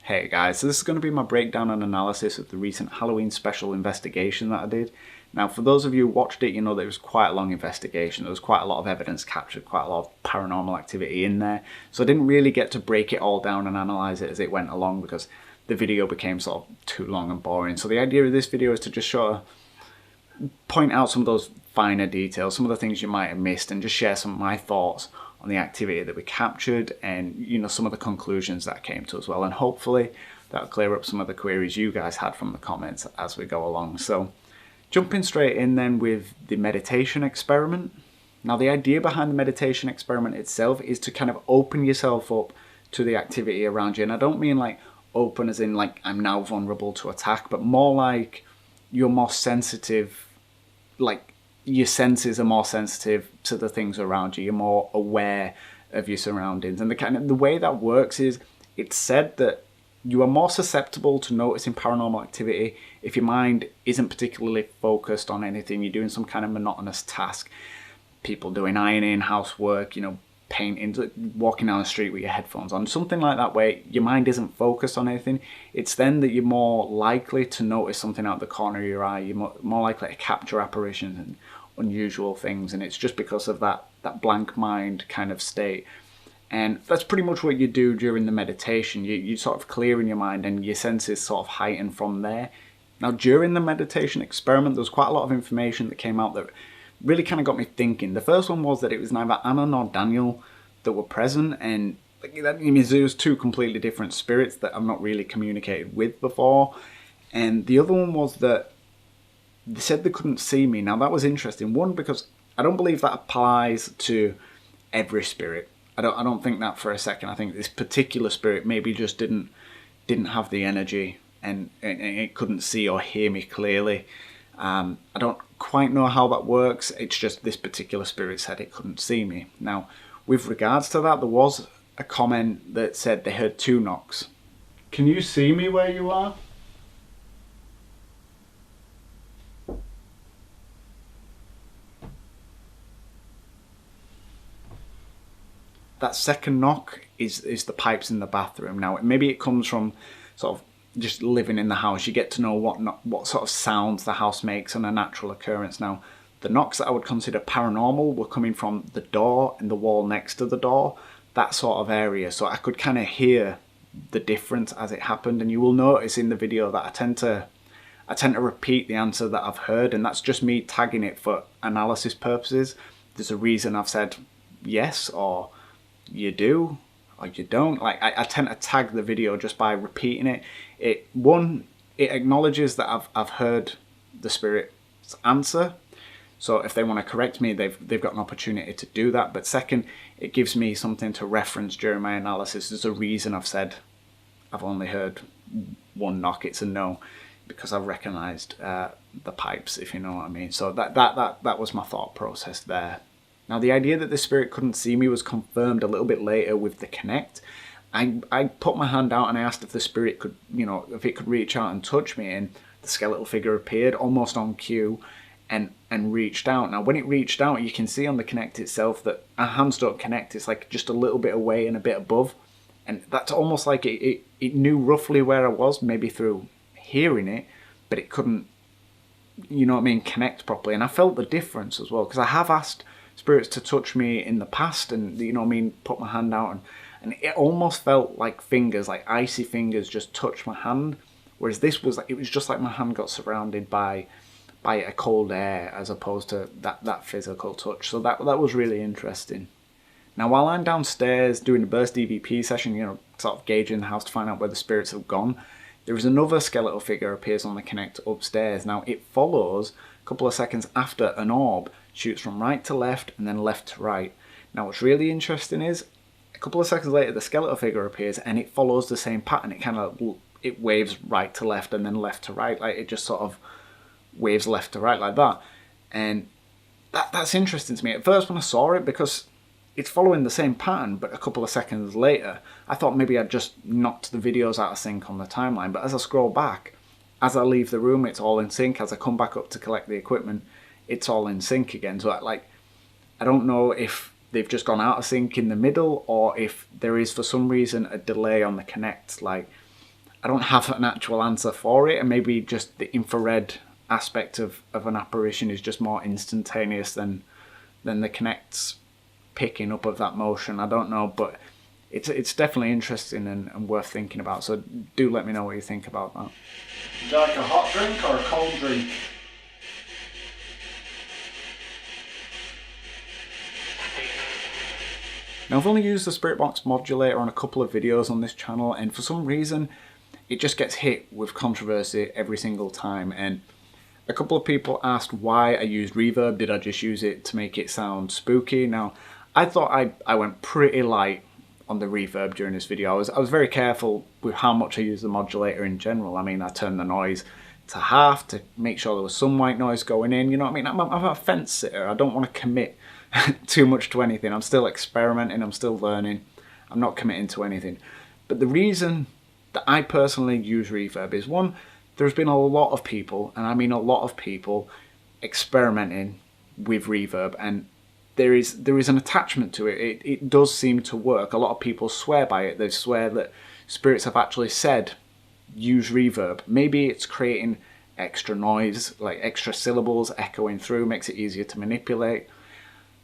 Hey guys, so this is going to be my breakdown and analysis of the recent Halloween special investigation that I did. Now, for those of you who watched it, you know that it was quite a long investigation. There was quite a lot of evidence captured, quite a lot of paranormal activity in there. So I didn't really get to break it all down and analyze it as it went along because the video became sort of too long and boring. So the idea of this video is to just sort of point out some of those finer details, some of the things you might have missed, and just share some of my thoughts on the activity that we captured and, you know, some of the conclusions that came to as well. And hopefully that'll clear up some of the queries you guys had from the comments as we go along. So jumping straight in then with the meditation experiment. Now, the idea behind the meditation experiment itself is to kind of open yourself up to the activity around you. And I don't mean like open as in like I'm now vulnerable to attack, but more like you're more sensitive, like your senses are more sensitive to the things around you. You're more aware of your surroundings. And the way that works is it's said that you are more susceptible to noticing paranormal activity if your mind isn't particularly focused on anything. You're doing some kind of monotonous task. People doing ironing, housework, you know, painting, walking down the street with your headphones on, something like that where your mind isn't focused on anything. It's then that you're more likely to notice something out the corner of your eye. You're more likely to capture apparitions and unusual things, and it's just because of that blank mind kind of state. And that's pretty much what you do during the meditation. You sort of clear in your mind and your senses sort of heighten from there. Now, during the meditation experiment, there was quite a lot of information that came out that really kind of got me thinking. The first one was that it was neither Anna nor Daniel that were present, and that means there was two completely different spirits that I've not really communicated with before. And the other one was that they said they couldn't see me. Now, that was interesting. One, because I don't believe that applies to every spirit. I don't think that for a second. I think this particular spirit maybe just didn't have the energy and it couldn't see or hear me clearly. I don't quite know how that works. It's just this particular spirit said it couldn't see me. Now, with regards to that, there was a comment that said they heard two knocks. Can you see me where you are? That second knock is the pipes in the bathroom. Now, maybe it comes from sort of just living in the house. You get to know what sort of sounds the house makes on a natural occurrence. Now, the knocks that I would consider paranormal were coming from the door and the wall next to the door, that sort of area. So I could kind of hear the difference as it happened. And you will notice in the video that I tend to repeat the answer that I've heard, and that's just me tagging it for analysis purposes. There's a reason I've said yes, or you do, or you don't. Like I tend to tag the video just by repeating it. It acknowledges that I've heard the spirit's answer. So if they want to correct me, they've got an opportunity to do that. But second, it gives me something to reference during my analysis. There's a reason I've said I've only heard one knock. It's a no, because I've recognised the pipes, if you know what I mean. So that was my thought process there. Now, the idea that the spirit couldn't see me was confirmed a little bit later with the Kinect. I put my hand out and I asked if the spirit could, you know, if it could reach out and touch me, and the skeletal figure appeared almost on cue and reached out. Now, when it reached out, you can see on the Kinect itself that our hands don't connect. It's like just a little bit away and a bit above. And that's almost like it knew roughly where I was, maybe through hearing it, but it couldn't, you know what I mean, connect properly. And I felt the difference as well, because I have asked spirits to touch me in the past, and, you know what I mean, put my hand out, and it almost felt like fingers, like icy fingers just touched my hand, whereas this was like, it was just like my hand got surrounded by a cold air as opposed to that physical touch. So that was really interesting. Now, while I'm downstairs doing a burst EVP session, you know, sort of gauging the house to find out where the spirits have gone, there is another skeletal figure appears on the Kinect upstairs. Now, it follows a couple of seconds after an orb shoots from right to left and then left to right. Now, what's really interesting is a couple of seconds later, the skeletal figure appears and it follows the same pattern. It waves right to left and then left to right. Like, it just sort of waves left to right like that. And that's interesting to me. At first, when I saw it, because it's following the same pattern, but a couple of seconds later, I thought maybe I'd just knocked the videos out of sync on the timeline. But as I scroll back, as I leave the room, it's all in sync. As I come back up to collect the equipment, it's all in sync again. So I don't know if they've just gone out of sync in the middle, or if there is for some reason a delay on the Kinect. Like, I don't have an actual answer for it, and maybe just the infrared aspect of an apparition is just more instantaneous than the Kinect's picking up of that motion. I don't know, but it's definitely interesting and worth thinking about. So do let me know what you think about that. Would you like a hot drink or a cold drink? Now, I've only used the Spirit Box modulator on a couple of videos on this channel, and for some reason it just gets hit with controversy every single time. And a couple of people asked why I used reverb. Did I just use it to make it sound spooky? Now, I thought I went pretty light on the reverb during this video. I was very careful with how much I use the modulator in general. I mean, I turned the noise to half to make sure there was some white noise going in. You know what I mean? I'm a fence sitter. I don't want to commit too much to anything. I'm still experimenting. I'm still learning. I'm not committing to anything. But the reason that I personally use reverb is, one, there's been a lot of people, and I mean a lot of people, experimenting with reverb, and there is an attachment to it. It does seem to work. A lot of people swear by it. They swear that spirits have actually said, use reverb. Maybe it's creating extra noise, like extra syllables echoing through, makes it easier to manipulate.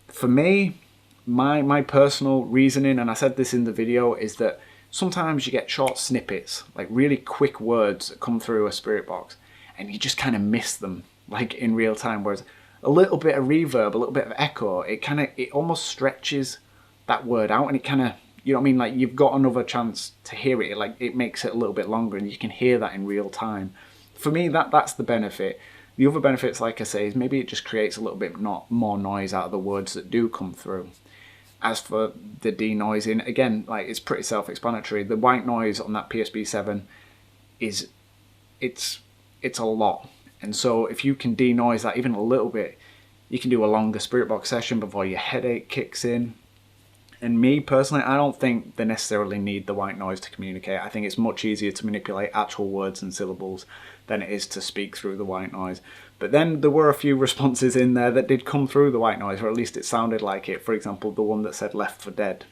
For me, my personal reasoning, and I said this in the video, is that sometimes you get short snippets, like really quick words that come through a spirit box, and you just kind of miss them, like in real time. Whereas a little bit of reverb, a little bit of echo, it almost stretches that word out, and it kind of, you know what I mean, like you've got another chance to hear it. Like it makes it a little bit longer, and you can hear that in real time. For me, that's the benefit. The other benefits, like I say, is maybe it just creates a little bit more noise out of the words that do come through. As for the denoising, again, like it's pretty self-explanatory. The white noise on that PSB7 it's a lot. And so if you can denoise that even a little bit, you can do a longer spirit box session before your headache kicks in. And me personally, I don't think they necessarily need the white noise to communicate. I think it's much easier to manipulate actual words and syllables than it is to speak through the white noise. But then there were a few responses in there that did come through the white noise, or at least it sounded like it. For example, the one that said Left for Dead.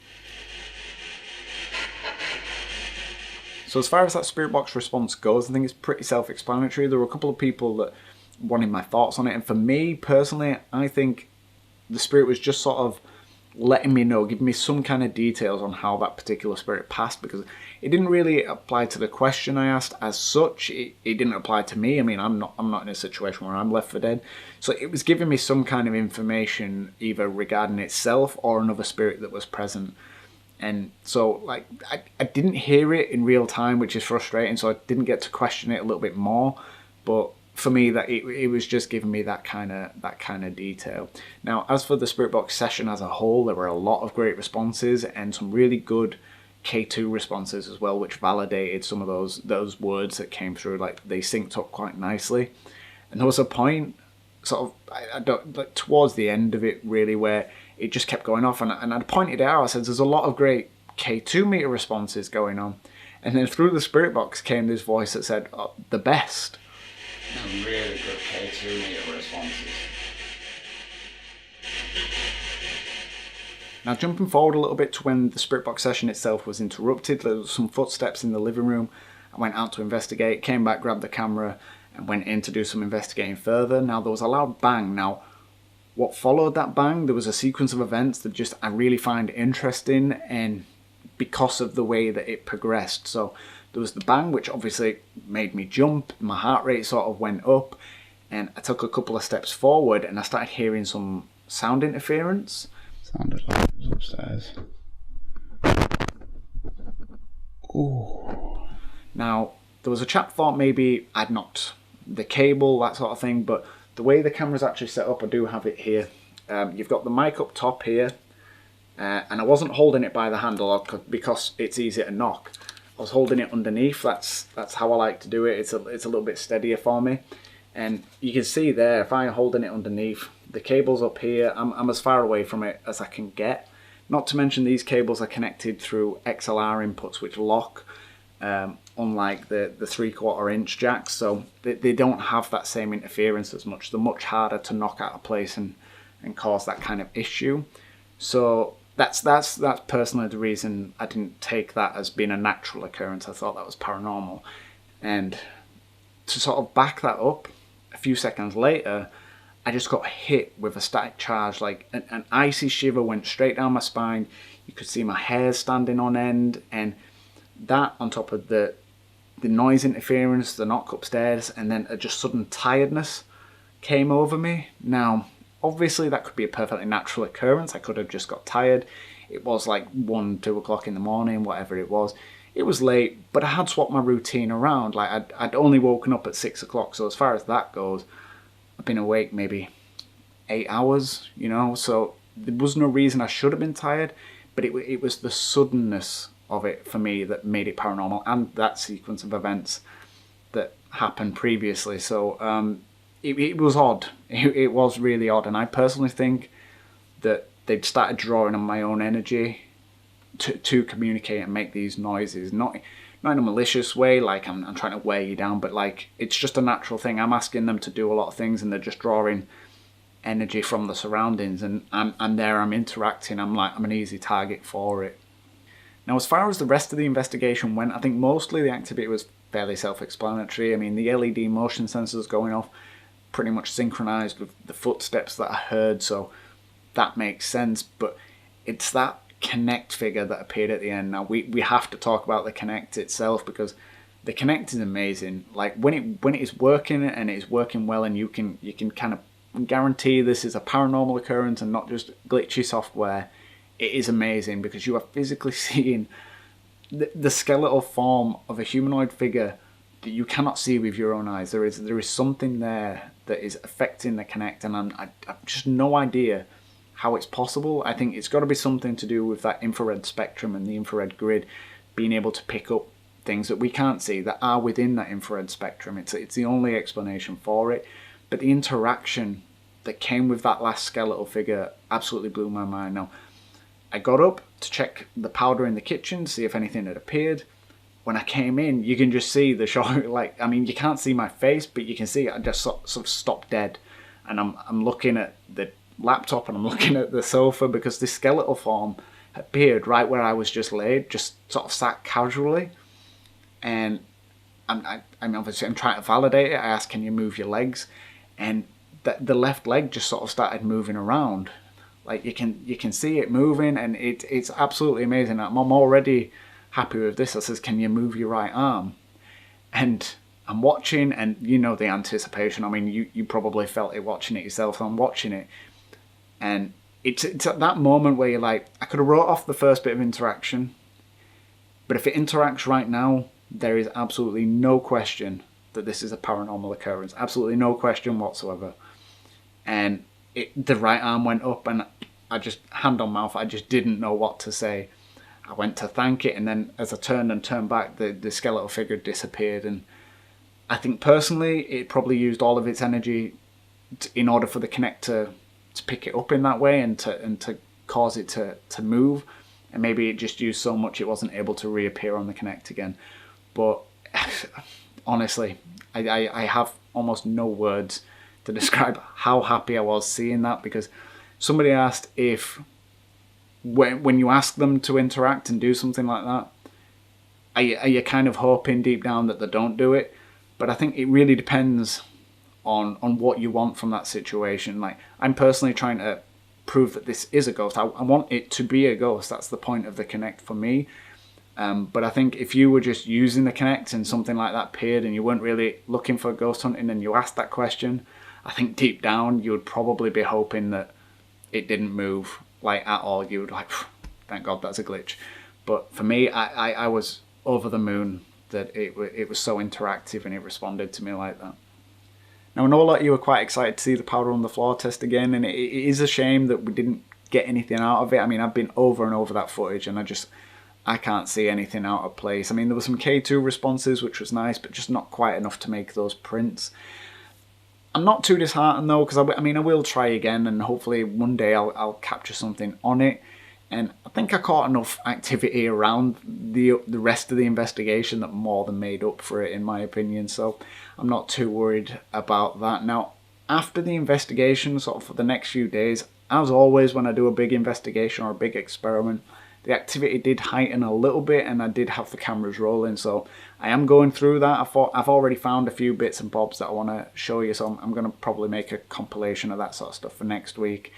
So as far as that spirit box response goes, I think it's pretty self-explanatory. There were a couple of people that wanted my thoughts on it, and for me personally, I think the spirit was just sort of letting me know, giving me some kind of details on how that particular spirit passed, because it didn't really apply to the question I asked as such. It didn't apply to me. I mean, I'm not in a situation where I'm left for dead. So it was giving me some kind of information either regarding itself or another spirit that was present. And so like I didn't hear it in real time, which is frustrating, so I didn't get to question it a little bit more. But for me, that it was just giving me that kind of detail. Now, as for the Spirit Box session as a whole, there were a lot of great responses and some really good K2 responses as well, which validated some of those words that came through. Like they synced up quite nicely. And there was a point, sort of, I don't, like towards the end of it, really, where it just kept going off, and I pointed out. I said, "There's a lot of great K2 meter responses going on," and then through the Spirit Box came this voice that said, "Oh, the best." Some really good K2 meter responses. Now, jumping forward a little bit to when the Spirit Box session itself was interrupted, there was some footsteps in the living room. I went out to investigate, came back, grabbed the camera, and went in to do some investigating further. Now, there was a loud bang. Now, what followed that bang, there was a sequence of events that just I really find interesting, and because of the way that it progressed. So there was the bang, which obviously made me jump. My heart rate sort of went up, and I took a couple of steps forward, and I started hearing some sound interference. Sounded like it was upstairs. Ooh. Now, there was a chap thought maybe I'd knocked the cable, that sort of thing, but the way the camera's actually set up, I do have it here. You've got the mic up top here, and I wasn't holding it by the handle because it's easy to knock. I was holding it underneath. That's how I like to do it. It's a little bit steadier for me. And you can see there, if I'm holding it underneath, the cable's up here. I'm as far away from it as I can get. Not to mention these cables are connected through XLR inputs, which lock, unlike the 3/4 inch jacks. So they don't have that same interference as much. They're much harder to knock out of place and cause that kind of issue. So that's personally the reason I didn't take that as being a natural occurrence. I thought that was paranormal. And to sort of back that up, a few seconds later, I just got hit with a static charge. Like an icy shiver went straight down my spine. You could see my hair standing on end, and that on top of the noise interference, the knock upstairs, and then a just sudden tiredness came over me. Now, obviously that could be a perfectly natural occurrence. I could have just got tired. It was like 1, 2 o'clock in the morning, whatever it was. It was late, but I had swapped my routine around. Like I'd only woken up at 6 o'clock, so as far as that goes, I've been awake maybe 8 hours, so there was no reason I should have been tired, but it was the suddenness of it for me that made it paranormal, and that sequence of events that happened previously. So it was odd. It was really odd, and I personally think that they'd started drawing on my own energy to communicate and make these noises, not in a malicious way, like I'm trying to wear you down, but like it's just a natural thing. I'm asking them to do a lot of things, and they're just drawing energy from the surroundings, and I'm there, I'm interacting, I'm an easy target for it. Now, as far as the rest of the investigation went, I think mostly the activity was fairly self-explanatory. I mean, the LED motion sensors going off pretty much synchronized with the footsteps that I heard, so that makes sense. But it's that Kinect figure that appeared at the end. Now, we have to talk about the Kinect itself, because the Kinect is amazing. Like when it is working, and it is working well, and you can kind of guarantee this is a paranormal occurrence and not just glitchy software. It is amazing, because you are physically seeing the skeletal form of a humanoid figure that you cannot see with your own eyes. There is something there that is affecting the Kinect, and I've just no idea how it's possible. I think it's got to be something to do with that infrared spectrum and the infrared grid being able to pick up things that we can't see that are within that infrared spectrum. It's the only explanation for it. But the interaction that came with that last skeletal figure absolutely blew my mind. Now, I got up to check the powder in the kitchen to see if anything had appeared. When I came in, you can just see the shot. You can't see my face, but you can see I just sort of stopped dead, and I'm looking at the laptop, and I'm looking at the sofa, because this skeletal form appeared right where I was just laid, just sort of sat casually, and I'm obviously trying to validate it. I asked, "Can you move your legs?" And the left leg just sort of started moving around. Like you can see it moving, and it's absolutely amazing. I'm already happy with this. I says, "Can you move your right arm?" And I'm watching, and the anticipation. I mean, you probably felt it watching it yourself. I'm watching it, and it's at that moment where you're like, I could have wrote off the first bit of interaction, but if it interacts right now, there is absolutely no question that this is a paranormal occurrence. Absolutely no question whatsoever. And the right arm went up, and I just, hand on mouth, I just didn't know what to say. I went to thank it, and then as I turned back, the skeletal figure disappeared. And I think personally, it probably used all of its energy in order for the Kinect to pick it up in that way, and to cause it to move. And maybe it just used so much it wasn't able to reappear on the Kinect again. But honestly, I have almost no words to describe how happy I was seeing that, because somebody asked if when you ask them to interact and do something like that, are you kind of hoping deep down that they don't do it? But I think it really depends on what you want from that situation. Like, I'm personally trying to prove that this is a ghost. I want it to be a ghost. That's the point of the Kinect for me. But I think if you were just using the Kinect and something like that appeared, and you weren't really looking for ghost hunting, and you asked that question, I think deep down you would probably be hoping that it didn't move like at all. You would like, thank God that's a glitch. But for me, I was over the moon that it was so interactive and it responded to me like that. Now, I know a lot of you were quite excited to see the powder on the floor test again, and it is a shame that we didn't get anything out of it. I mean, I've been over and over that footage, and I can't see anything out of place. I mean, there were some K2 responses, which was nice, but just not quite enough to make those prints. I'm not too disheartened though, because I will try again, and hopefully one day I'll capture something on it. And I think I caught enough activity around the rest of the investigation that more than made up for it, in my opinion. So I'm not too worried about that. Now, after the investigation, sort of for the next few days, as always, when I do a big investigation or a big experiment, the activity did heighten a little bit, and I did have the cameras rolling, so I am going through that. I've already found a few bits and bobs that I want to show you, so I'm going to probably make a compilation of that sort of stuff for next week.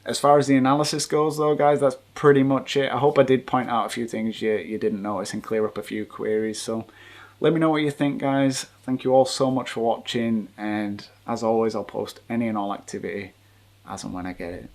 As far as the analysis goes though, guys, that's pretty much it. I hope I did point out a few things you didn't notice and clear up a few queries. So let me know what you think, guys. Thank you all so much for watching, and as always, I'll post any and all activity as and when I get it.